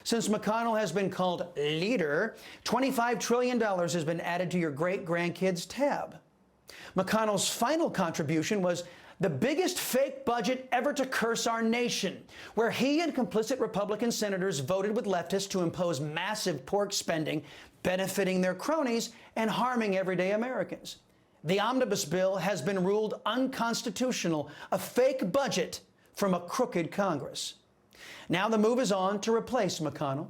Since McConnell has been called leader, $25 trillion has been added to your great-grandkids tab. McConnell's final contribution was the biggest fake budget ever to curse our nation, where he and complicit Republican senators voted with leftists to impose massive pork spending, benefiting their cronies and harming everyday Americans. The omnibus bill has been ruled unconstitutional, a fake budget from a crooked Congress. Now the move is on to replace McConnell.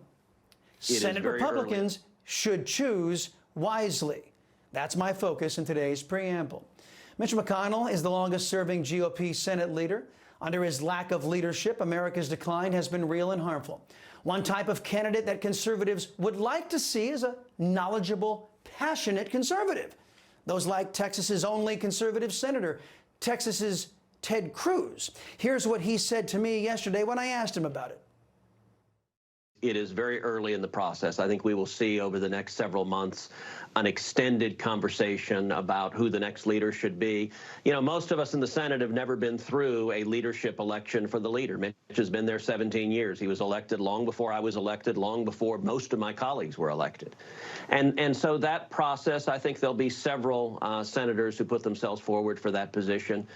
Senate Republicans should choose wisely. That's my focus in today's preamble. Mitch McConnell is the longest-serving GOP Senate leader. Under his lack of leadership, America's decline has been real and harmful. One type of candidate that conservatives would like to see is a knowledgeable, passionate conservative. Those like Texas's only conservative senator, Texas's Ted Cruz. Here's what he said to me yesterday when I asked him about it. It is very early in the process. I think we will see over the next several months an extended conversation about who the next leader should be. You know, most of us in the Senate have never been through a leadership election for the leader. Mitch has been there 17 years. He was elected long before I was elected, long before most of my colleagues were elected. And so that process, I think there'll be several senators who put themselves forward for that position.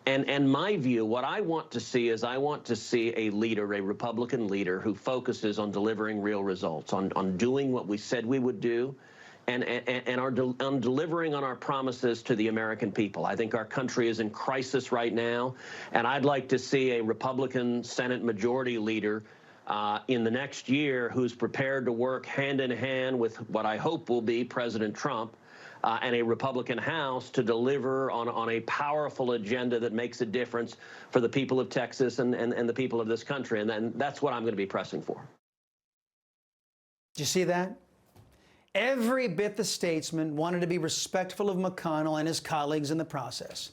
And my view, what I want to see is I want to see a leader, a Republican leader, who focuses on delivering real results, on doing what we said we would do, and on delivering on our promises to the American people. I think our country is in crisis right now, and I'd like to see a Republican Senate Majority Leader in the next year who's prepared to work hand in hand with what I hope will be President Trump and a Republican House to deliver on a powerful agenda that makes a difference for the people of Texas and the people of this country. And that's what I'm going to be pressing for. Did you see that? Every bit the statesman wanted to be respectful of McConnell and his colleagues in the process.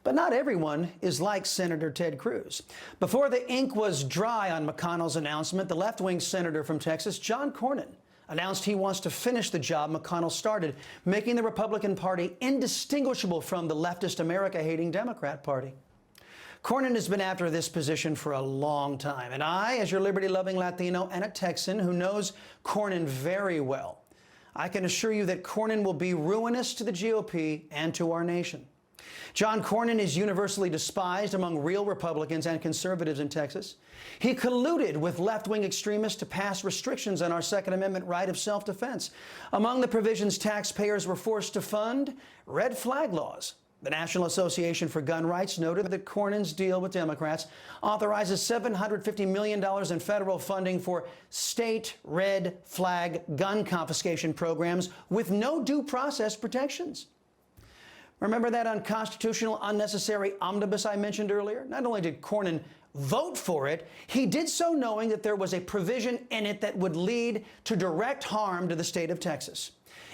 But not everyone is like Senator Ted Cruz. Before the ink was dry on McConnell's announcement, the left-wing senator from Texas, John Cornyn, announced he wants to finish the job McConnell started, making the Republican Party indistinguishable from the leftist America-hating Democrat Party. Cornyn has been after this position for a long time, and I, as your liberty-loving Latino and a Texan who knows Cornyn very well, I can assure you that Cornyn will be ruinous to the GOP and to our nation. John Cornyn is universally despised among real Republicans and conservatives in Texas. He colluded with left-wing extremists to pass restrictions on our Second Amendment right of self-defense. Among the provisions taxpayers were forced to fund, red flag laws. The National Association for Gun Rights noted that Cornyn's deal with Democrats authorizes $750 million in federal funding for state red flag gun confiscation programs with no due process protections. Remember that unconstitutional, unnecessary omnibus I mentioned earlier? Not only did Cornyn vote for it, he did so knowing that there was a provision in it that would lead to direct harm to the state of Texas.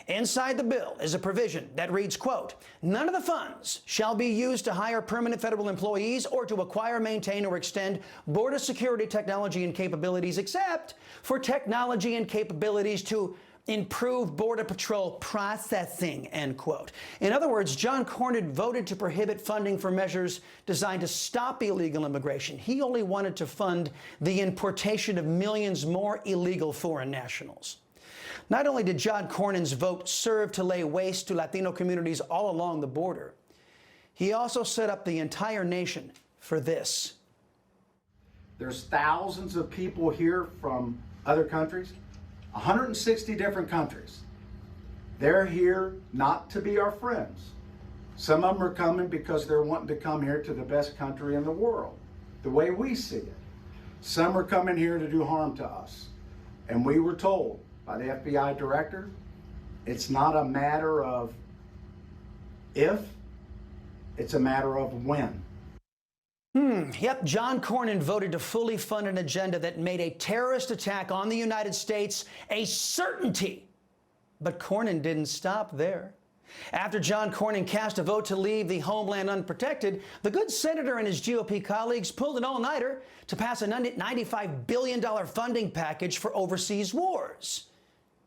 Inside the bill is a provision that reads, quote, "None of the funds shall be used to hire permanent federal employees or to acquire, maintain, or extend border security technology and capabilities except for technology and capabilities to improve Border Patrol processing," end quote. In other words, John Cornyn voted to prohibit funding for measures designed to stop illegal immigration. He only wanted to fund the importation of millions more illegal foreign nationals. Not only did John Cornyn's vote serve to lay waste to Latino communities all along the border, he also set up the entire nation for this. There's thousands of people here from other countries, 160 different countries. They're here not to be our friends. Some of them are coming because they're wanting to come here to the best country in the world, the way we see it. Some are coming here to do harm to us. And we were told by the FBI director, it's not a matter of if, it's a matter of when. Yep, John Cornyn voted to fully fund an agenda that made a terrorist attack on the United States a certainty. But Cornyn didn't stop there. After John Cornyn cast a vote to leave the homeland unprotected, the good senator and his GOP colleagues pulled an all-nighter to pass a $95 billion funding package for overseas wars.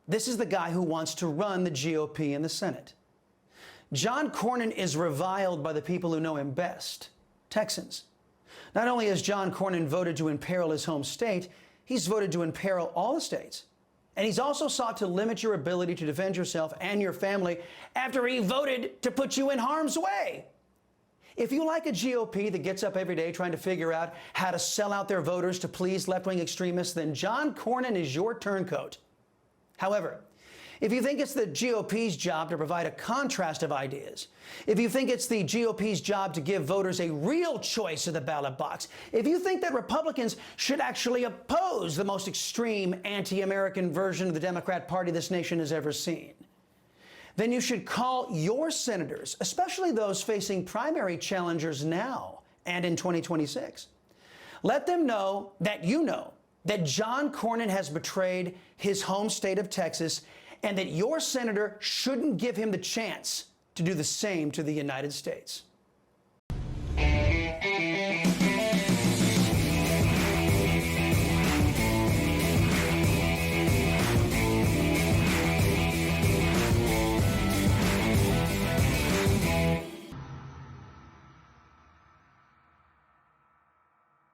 This is the guy who wants to run the GOP in the Senate. John Cornyn is reviled by the people who know him best, Texans. Not only has John Cornyn voted to imperil his home state, he's voted to imperil all the states. And he's also sought to limit your ability to defend yourself and your family after he voted to put you in harm's way. If you like a GOP that gets up every day trying to figure out how to sell out their voters to please left-wing extremists, then John Cornyn is your turncoat. However, if you think it's the GOP's job to provide a contrast of ideas, if you think it's the GOP's job to give voters a real choice of the ballot box, if you think that Republicans should actually oppose the most extreme anti-American version of the Democrat Party this nation has ever seen, then you should call your senators, especially those facing primary challengers now and in 2026. Let them know that John Cornyn has betrayed his home state of Texas and that your senator shouldn't give him the chance to do the same to the United States.